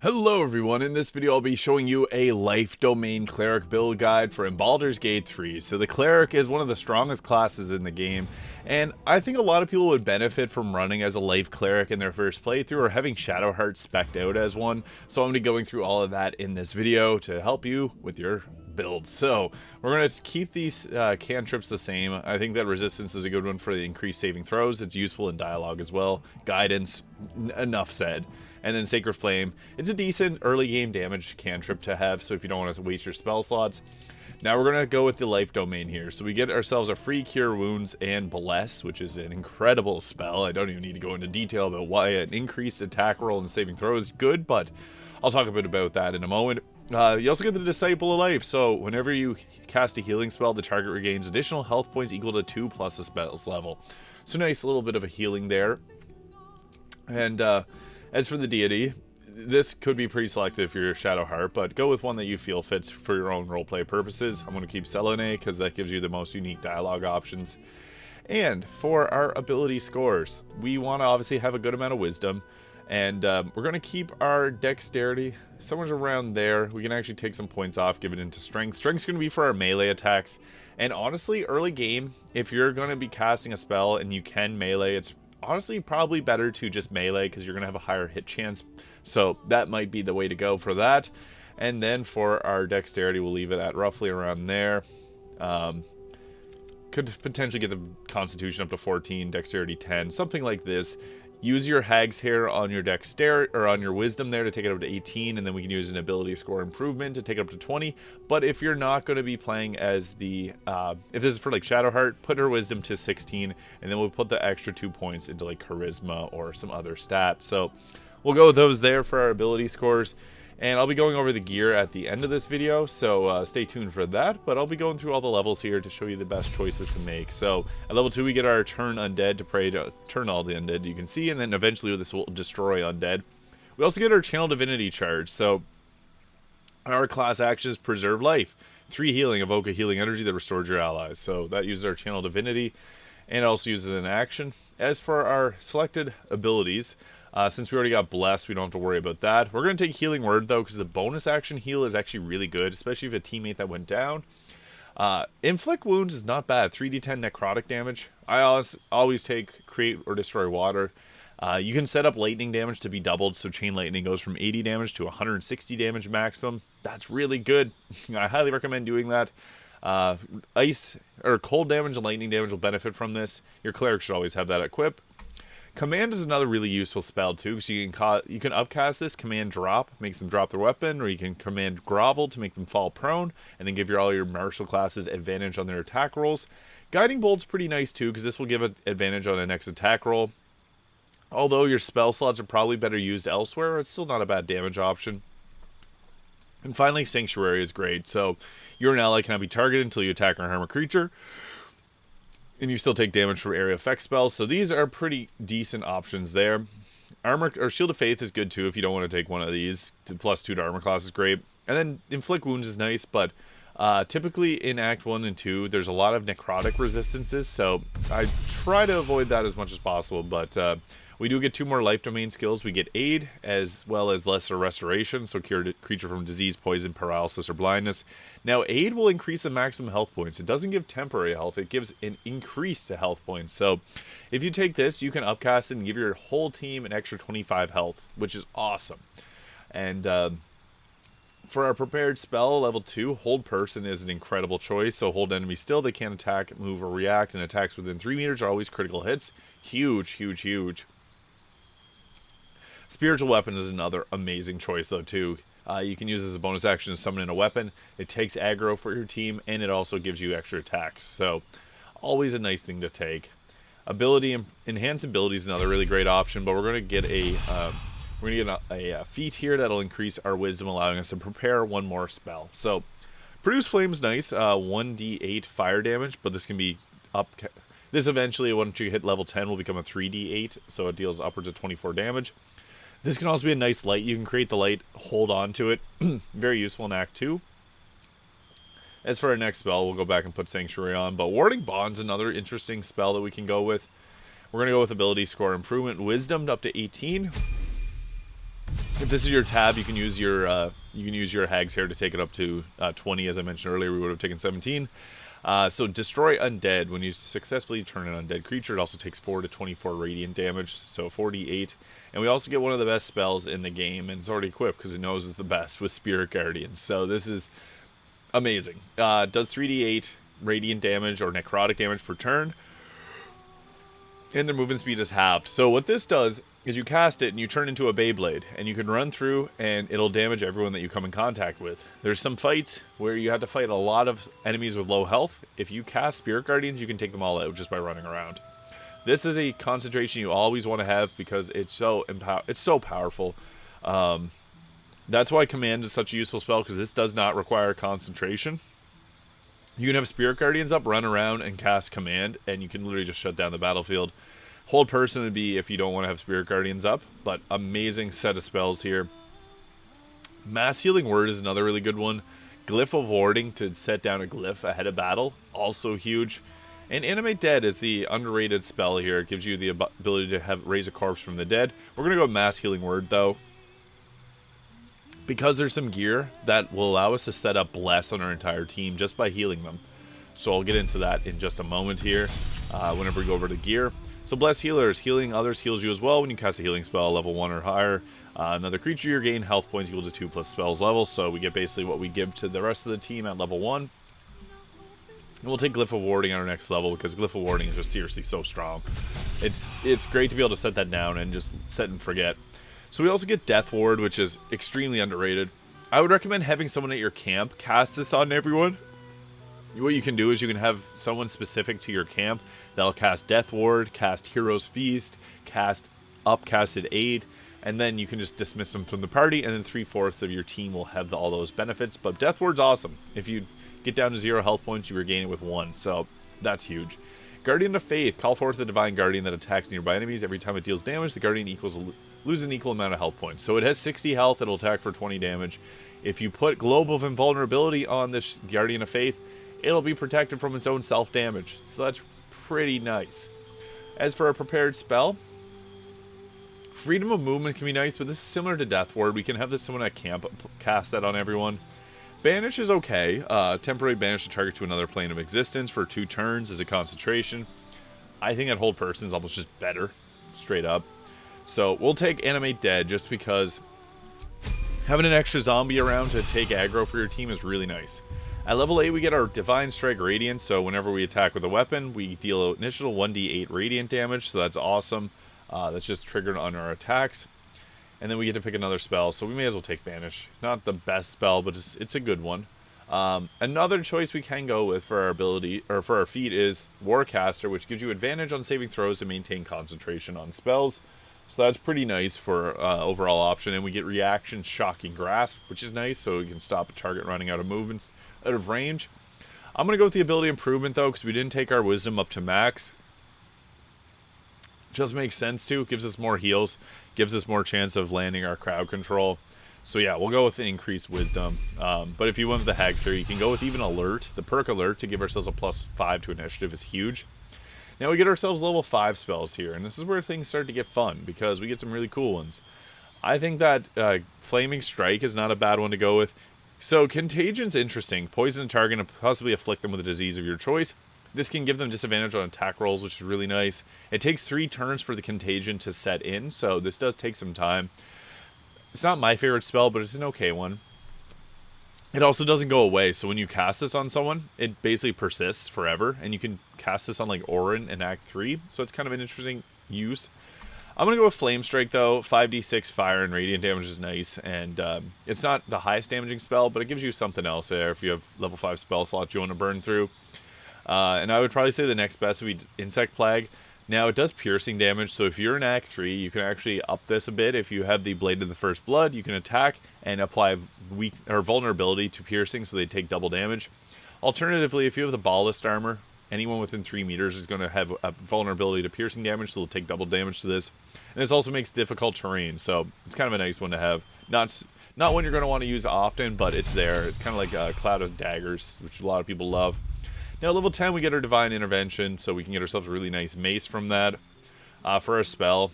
Hello everyone, in this video I'll be showing you a Life Domain Cleric Build guide for Baldur's Gate 3. So the Cleric is one of the strongest classes in the game, and I think a lot of people would benefit from running as a Life Cleric in their first playthrough or having Shadowheart specced out as one. So I'm going to be going through all of that in this video to help you with your build. So we're going to keep these cantrips the same. I think that resistance is a good one for the increased saving throws. It's useful in dialogue as well. Guidance, enough said. And then Sacred Flame, it's a decent early game damage cantrip to have, so if you don't want to waste your spell slots. Now we're going to go with the Life Domain here. So we get ourselves a free Cure Wounds and Bless, which is an incredible spell. I don't even need to go into detail about why an increased attack roll and saving throw is good, but I'll talk a bit about that in a moment. You also get the Disciple of Life, so whenever you cast a healing spell, the target regains additional health points equal to 2 plus the spell's level. So nice little bit of a healing there. And as for the deity, this could be pretty selective if you're Shadowheart, but go with one that you feel fits for your own roleplay purposes. I'm going to keep Selene because that gives you the most unique dialogue options. And for our ability scores, we want to obviously have a good amount of wisdom, and we're going to keep our dexterity somewhere around there. We can actually take some points off, give it into strength. Strength's going to be for our melee attacks, and honestly, early game, if you're going to be casting a spell and you can melee, it's honestly probably better to just melee because you're going to have a higher hit chance. So that might be the way to go for that. And then for our dexterity, we'll leave it at roughly around there. Could potentially get the constitution up to 14, dexterity 10, something like this. Use your Hag's Hair on your dexterity or on your wisdom there to take it up to 18, and then we can use an ability score improvement to take it up to 20. But if you're not going to be playing as the if this is for like Shadowheart, put her wisdom to 16, and then we'll put the extra 2 points into like charisma or some other stat. So we'll go with those there for our ability scores. And I'll be going over the gear at the end of this video, so stay tuned for that. But I'll be going through all the levels here to show you the best choices to make. So at level 2, we get our Turn Undead to pray to turn all the undead you can see, and then eventually this will destroy undead. We also get our Channel Divinity charge. So our class actions Preserve Life, 3 healing, evoke a healing energy that restores your allies. So that uses our Channel Divinity, and it also uses an action. As for our selected abilities, since we already got Blessed, we don't have to worry about that. We're going to take Healing Word, though, because the bonus action heal is actually really good, especially if a teammate that went down. Inflict Wounds is not bad. 3d10 necrotic damage. I always take Create or Destroy Water. You can set up lightning damage to be doubled, so Chain Lightning goes from 80 damage to 160 damage maximum. That's really good. I highly recommend doing that. Ice or cold damage and lightning damage will benefit from this. Your Cleric should always have that equipped. Command is another really useful spell too, so you can upcast this. Command Drop makes them drop their weapon, or you can Command Grovel to make them fall prone, and then give all your martial classes advantage on their attack rolls. Guiding Bolt's pretty nice too, because this will give an advantage on the next attack roll. Although your spell slots are probably better used elsewhere, it's still not a bad damage option. And finally, Sanctuary is great. So you're an ally cannot be targeted until you attack or harm a creature, and you still take damage from area effect spells. So these are pretty decent options there. Armor or Shield of Faith is good too if you don't want to take one of these. The +2 to armor class is great. And then Inflict Wounds is nice, but typically in Act 1 and 2, there's a lot of necrotic resistances, so I try to avoid that as much as possible. But we do get 2 more Life Domain skills. We get Aid as well as Lesser Restoration, so cure creature from disease, poison, paralysis, or blindness. Now, Aid will increase the maximum health points. It doesn't give temporary health. It gives an increase to health points. So if you take this, you can upcast it and give your whole team an extra 25 health, which is awesome. And for our prepared spell, level 2, Hold Person is an incredible choice. So hold enemy still. They can't attack, move, or react, and attacks within 3 meters are always critical hits. Huge, huge, huge. Spiritual Weapon is another amazing choice, though, too. You can use it as a bonus action to summon in a weapon. It takes aggro for your team, and it also gives you extra attacks. So, always a nice thing to take. Enhanced Ability is another really great option, but we're going to get a feat here that'll increase our wisdom, allowing us to prepare 1 more spell. So, Produce Flame's nice, 1d8 fire damage, but this can be up. This eventually, once you hit level 10, will become a 3d8, so it deals upwards of 24 damage. This can also be a nice light. You can create the light, hold on to it. Very useful in Act 2. As for our next spell, we'll go back and put Sanctuary on. But Warding Bond's another interesting spell that we can go with. We're going to go with Ability Score Improvement. Wisdom up to 18. If this is your tab, you can use your Hag's Hair to take it up to 20. As I mentioned earlier, we would have taken 17. So destroy undead. When you successfully turn an undead creature, it also takes 4 to 24 radiant damage, so 48. And we also get one of the best spells in the game, and it's already equipped because it knows it's the best with Spirit Guardians. So this is amazing. Does 3d8 radiant damage or necrotic damage per turn, and their movement speed is halved. So what this does is you cast it and you turn into a Beyblade, and you can run through and it'll damage everyone that you come in contact with. There's some fights where you have to fight a lot of enemies with low health. If you cast Spirit Guardians, you can take them all out just by running around. This is a concentration you always want to have because it's so powerful. That's why Command is such a useful spell, because this does not require concentration. You can have Spirit Guardians up, run around, and cast Command, and you can literally just shut down the battlefield. Hold Person would be if you don't want to have Spirit Guardians up, but amazing set of spells here. Mass Healing Word is another really good one. Glyph of Warding to set down a glyph ahead of battle, also huge. And Animate Dead is the underrated spell here. It gives you the ability to raise a corpse from the dead. We're going to go Mass Healing Word, though, because there's some gear that will allow us to set up Bless on our entire team just by healing them. So I'll get into that in just a moment here, whenever we go over to gear. So Bless Healers, healing others heals you as well when you cast a healing spell level 1 or higher. Another creature you gain health points equal to 2 plus spells level, so we get basically what we give to the rest of the team at level 1. And we'll take Glyph of Warding on our next level, because Glyph of Warding is just seriously so strong. It's great to be able to set that down and just set and forget. So we also get Death Ward, which is extremely underrated. I would recommend having someone at your camp cast this on everyone. What you can do is you can have someone specific to your camp that'll cast Death Ward, cast Hero's Feast, cast Upcasted Aid, and then you can just dismiss them from the party, and then 3/4 of your team will have all those benefits. But Death Ward's awesome. If you get down to 0 health points, you regain it with 1, so that's huge. Guardian of Faith. Call forth the Divine Guardian that attacks nearby enemies. Every time it deals damage, the Guardian loses an equal amount of health points. So it has 60 health, it'll attack for 20 damage. If you put Globe of Invulnerability on this Guardian of Faith, it'll be protected from its own self-damage. So that's pretty nice. As for a prepared spell, Freedom of Movement can be nice, but this is similar to Death Ward. We can have this someone at camp cast that on everyone. Banish is okay. Temporary banish the target to another plane of existence for 2 turns as a concentration. I think that Hold Person is almost just better, straight up. So we'll take Animate Dead just because having an extra zombie around to take aggro for your team is really nice. At level 8, we get our Divine Strike Radiant, so whenever we attack with a weapon, we deal initial 1d8 radiant damage, so that's awesome. That's just triggered on our attacks. And then we get to pick another spell, so we may as well take Banish. Not the best spell, but it's a good one. Another choice we can go with for our ability, or for our feat, is Warcaster, which gives you advantage on saving throws to maintain concentration on spells. So that's pretty nice for overall option. And we get Reaction Shocking Grasp, which is nice, so we can stop a target running out of range. I'm going to go with the ability improvement, though, because we didn't take our Wisdom up to max. Just makes sense to. It gives us more heals, gives us more chance of landing our crowd control. So yeah, we'll go with the increased Wisdom. But if you went with the Hag's Hair, you can go with even Alert. The perk Alert to give ourselves a +5 to initiative is huge. Now we get ourselves level 5 spells here, and this is where things start to get fun, because we get some really cool ones. I think that Flaming Strike is not a bad one to go with. So Contagion's interesting. Poison a target and possibly afflict them with a disease of your choice. This can give them disadvantage on attack rolls, which is really nice. It takes 3 turns for the Contagion to set in, so this does take some time. It's not my favorite spell, but it's an okay one. It also doesn't go away, so when you cast this on someone, it basically persists forever, and you can cast this on like Orin in Act 3, so it's kind of an interesting use. I'm going to go with Flame Strike, though. 5d6 fire and radiant damage is nice, and it's not the highest damaging spell, but it gives you something else there if you have level 5 spell slots you want to burn through. And I would probably say the next best would be Insect Plague. Now, it does piercing damage, so if you're in Act 3, you can actually up this a bit. If you have the Blade of the First Blood, you can attack and apply weak or vulnerability to piercing, so they take double damage. Alternatively, if you have the Ballast Armor, anyone within 3 meters is going to have a vulnerability to piercing damage, so they'll take double damage to this. And this also makes difficult terrain, so it's kind of a nice one to have. Not one you're going to want to use often, but it's there. It's kind of like a Cloud of Daggers, which a lot of people love. Now, level 10, we get our Divine Intervention, so we can get ourselves a really nice mace from that. For our spell,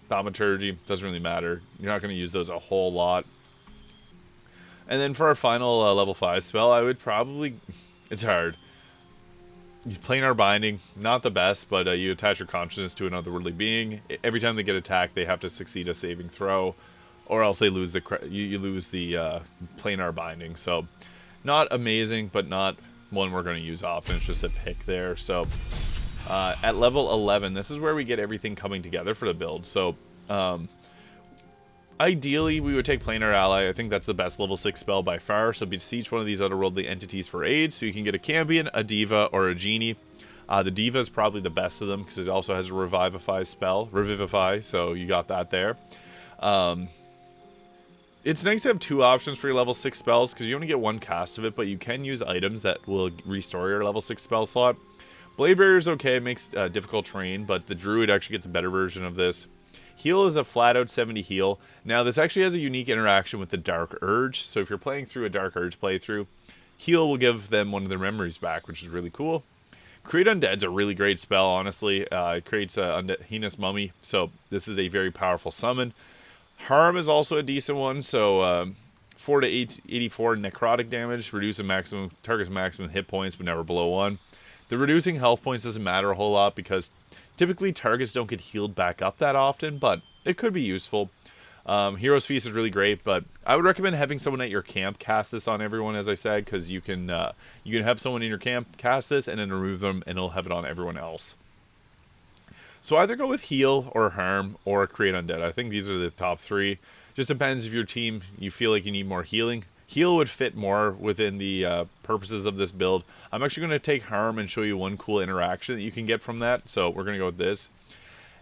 Thaumaturgy, doesn't really matter. You're not going to use those a whole lot. And then for our final level 5 spell, I would probably... It's hard. Planar Binding, not the best, but you attach your consciousness to an otherworldly being. Every time they get attacked, they have to succeed a saving throw, or else they lose the you lose the Planar Binding. So, not amazing, but not one we're going to use often. It's just a pick there. So, at level 11, this is where we get everything coming together for the build. So, ideally, we would take Planar Ally. I think that's the best level 6 spell by far. So beseech one of these otherworldly entities for aid. So you can get a Cambion, a Diva, or a Genie. The Diva is probably the best of them because it also has a Revivify spell. Revivify, so you got that there. It's nice to have 2 options for your level 6 spells because you only get 1 cast of it, but you can use items that will restore your level 6 spell slot. Blade Barrier is okay. It makes difficult terrain, but the Druid actually gets a better version of this. Heal is a flat-out 70 heal. Now, this actually has a unique interaction with the Dark Urge. So if you're playing through a Dark Urge playthrough, heal will give them one of their memories back, which is really cool. Create Undead's a really great spell, honestly. It creates a Heinous Mummy, so this is a very powerful summon. Harm is also a decent one, so 4 to 84 necrotic damage, reduce the target's maximum hit points, but never below 1. The reducing health points doesn't matter a whole lot because typically targets don't get healed back up that often, but it could be useful. Hero's Feast is really great, but I would recommend having someone at your camp cast this on everyone, as I said, because you can have someone in your camp cast this and then remove them, and it'll have it on everyone else. So either go with Heal or Harm or Create Undead. I think these are the top 3. Just depends if your team, you feel like you need more healing. Heal would fit more within the purposes of this build. I'm actually going to take Harm and show you one cool interaction that you can get from that. So we're going to go with this.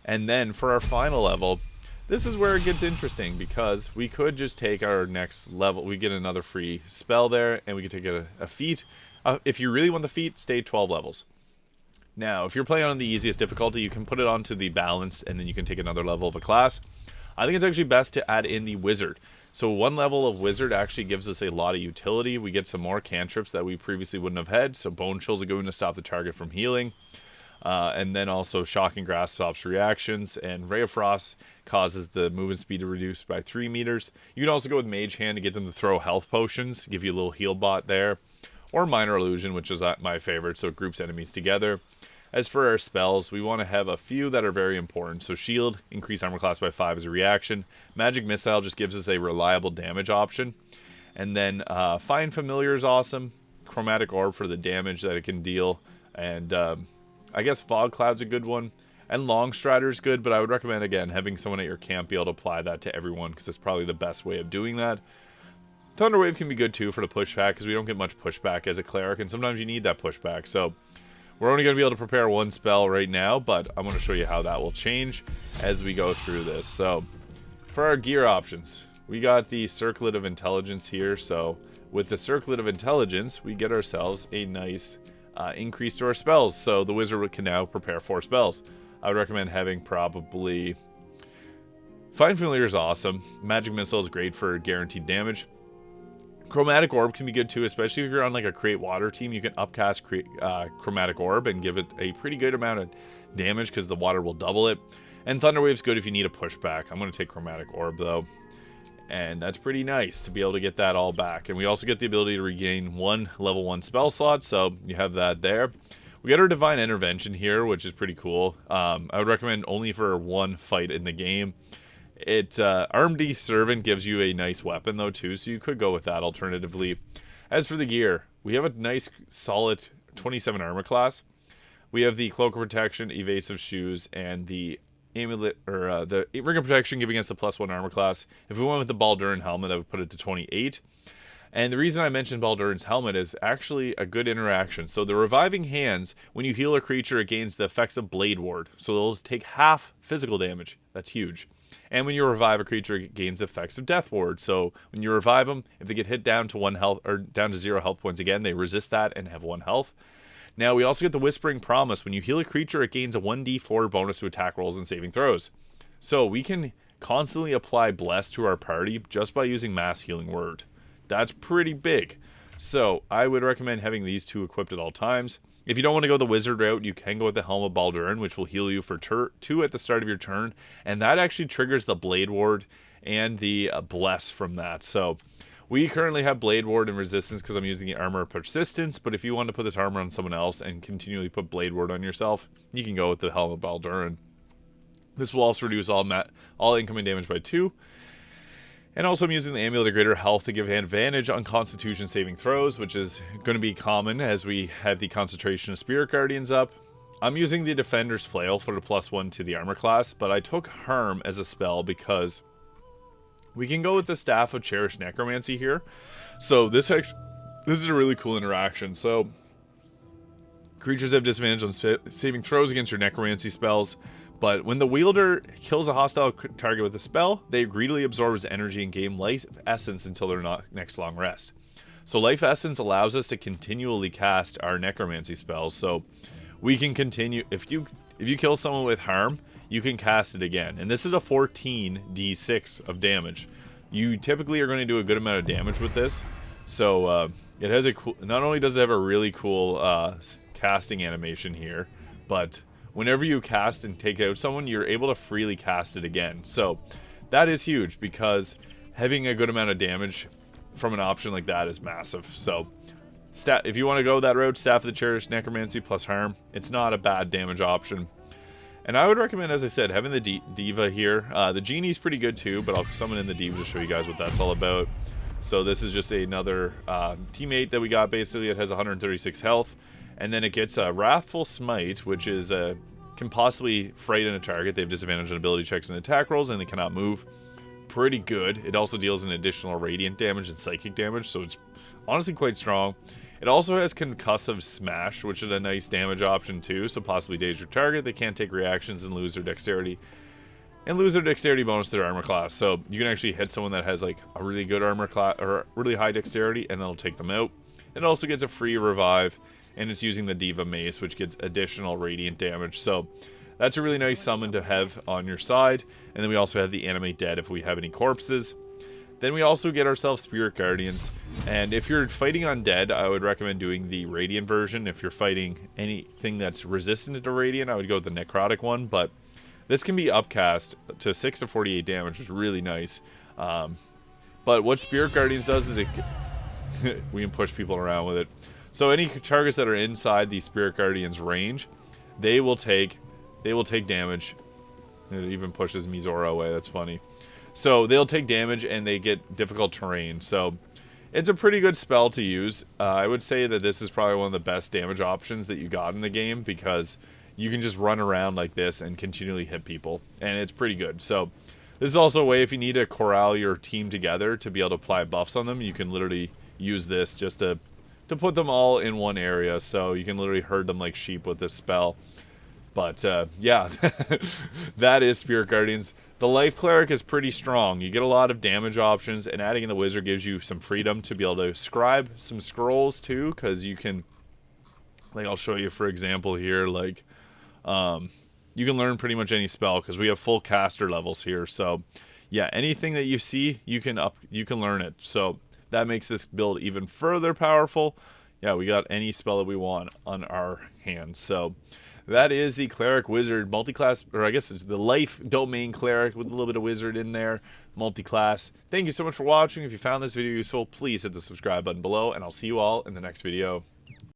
And then for our final level, this is where it gets interesting because we could just take our next level. We get another free spell there, and we could take a feat. If you really want the feat, stay 12 levels. Now, if you're playing on the easiest difficulty, you can put it onto the balance, and then you can take another level of a class. I think it's actually best to add in the Wizard. So 1 level of Wizard actually gives us a lot of utility. We get some more cantrips that we previously wouldn't have had. So Bone Chills are going to stop the target from healing. And then also Shocking Grasp stops reactions. And Ray of Frost causes the movement speed to reduce by 3 meters. You can also go with Mage Hand to get them to throw health potions. Give you a little heal bot there. Or Minor Illusion, which is my favorite. So it groups enemies together. As for our spells, we want to have a few that are very important. So Shield, increase armor class by 5 as a reaction. Magic Missile just gives us a reliable damage option. And then Find Familiar is awesome. Chromatic Orb for the damage that it can deal. And I guess Fog Cloud's a good one. And Long Strider is good, but I would recommend, again, having someone at your camp be able to apply that to everyone because that's probably the best way of doing that. Thunderwave can be good too for the pushback because we don't get much pushback as a cleric, and sometimes you need that pushback. So we're only going to be able to prepare 1 spell right now, but I'm going to show you how that will change as we go through this. So for our gear options, we got the Circlet of Intelligence here. So with the Circlet of Intelligence, we get ourselves a nice increase to our spells. So the Wizard can now prepare 4 spells. I would recommend having probably... Find Familiar is awesome. Magic Missile is great for guaranteed damage. Chromatic Orb can be good too, especially if you're on like a Create Water team. You can upcast Chromatic Orb and give it a pretty good amount of damage because the water will double it. And Thunderwave's good if you need a pushback. I'm going to take Chromatic Orb though. And that's pretty nice to be able to get that all back. And we also get the ability to regain 1 level 1 spell slot, so you have that there. We got our Divine Intervention here, which is pretty cool. I would recommend only for 1 fight in the game. Armed Servant gives you a nice weapon though too, so you could go with that alternatively. As for the gear, we have a nice solid 27 armor class. We have the Cloak of Protection, Evasive Shoes, and the Amulet, or the Ring of Protection giving us the +1 armor class. If we went with the Baldur helmet, I would put it to 28. And the reason I mentioned Baldur's helmet is actually a good interaction. So the Reviving Hands, when you heal a creature, it gains the effects of Blade Ward. So it'll take half physical damage. That's huge. And when you revive a creature, it gains effects of Death Ward. So when you revive them, if they get hit down to 1 health or down to 0 health points again, they resist that and have 1 health. Now we also get the Whispering Promise. When you heal a creature, it gains a 1d4 bonus to attack rolls and saving throws. So we can constantly apply Bless to our party just by using Mass Healing Word. That's pretty big. So I would recommend having these 2 equipped at all times. If you don't want to go the wizard route, you can go with the Helm of Baldur, which will heal you for 2 at the start of your turn, and that actually triggers the Blade Ward and the Bless from that. So we currently have Blade Ward and Resistance because I'm using the Armor of Persistence, but if you want to put this armor on someone else and continually put Blade Ward on yourself, you can go with the Helm of Baldur. This will also reduce all incoming damage by 2. And also I'm using the Amulet of Greater Health to give advantage on Constitution saving throws, which is going to be common as we have the Concentration of Spirit Guardians up. I'm using the Defender's Flail for the +1 to the armor class, but I took Harm as a spell because we can go with the Staff of Cherished Necromancy here. So this is a really cool interaction. So creatures have disadvantage on saving throws against your Necromancy spells. But when the wielder kills a hostile target with a spell, they greedily absorb its energy and gain life essence until their next long rest. So life essence allows us to continually cast our necromancy spells. So we can continue. If you kill someone with harm, you can cast it again. And this is a 14d6 of damage. You typically are going to do a good amount of damage with this. So it has a cool. Not only does it have a really cool casting animation here, but whenever you cast and take out someone, you're able to freely cast it again. So that is huge because having a good amount of damage from an option like that is massive. So if you want to go that route, Staff of the Cherished Necromancy plus Harm, it's not a bad damage option. And I would recommend, as I said, having the Diva here. The Genie's pretty good too, but I'll summon in the Diva to show you guys what that's all about. So this is just another teammate that we got. Basically, it has 136 health. And then it gets a Wrathful Smite, which is can possibly frighten a target. They have disadvantage on ability checks and attack rolls, and they cannot move. Pretty good. It also deals an additional radiant damage and psychic damage, so it's honestly quite strong. It also has Concussive Smash, which is a nice damage option too, so possibly daze your target. They can't take reactions and lose their dexterity. And lose their dexterity bonus to their armor class. So you can actually hit someone that has like a really good armor class or really high dexterity, and that'll take them out. It also gets a free revive. And it's using the Diva Mace, which gets additional radiant damage. So that's a really nice summon to have on your side. And then we also have the Animate Dead if we have any corpses. Then we also get ourselves Spirit Guardians. And if you're fighting undead, I would recommend doing the Radiant version. If you're fighting anything that's resistant to Radiant, I would go with the Necrotic one. But this can be upcast to 6 to 48 damage, which is really nice. But what Spirit Guardians does is we can push people around with it. So any targets that are inside the Spirit Guardian's range, they will take damage. It even pushes Mizora away. That's funny. So they'll take damage and they get difficult terrain. So it's a pretty good spell to use. I would say that this is probably one of the best damage options that you got in the game because you can just run around like this and continually hit people. And it's pretty good. So this is also a way if you need to corral your team together to be able to apply buffs on them, you can literally use this just to put them all in one area, so you can literally herd them like sheep with this spell. But yeah, that is Spirit Guardians. The Life Cleric is pretty strong. You get a lot of damage options, and adding in the Wizard gives you some freedom to be able to scribe some scrolls too, because you can, like I'll show you for example here, like you can learn pretty much any spell because we have full caster levels here. So yeah, anything that you see, you can learn it. So that makes this build even further powerful. Yeah, we got any spell that we want on our hands. So that is the Cleric Wizard multiclass, or I guess it's the Life Domain Cleric with a little bit of Wizard in there, multiclass. Thank you so much for watching. If you found this video useful, please hit the subscribe button below, and I'll see you all in the next video.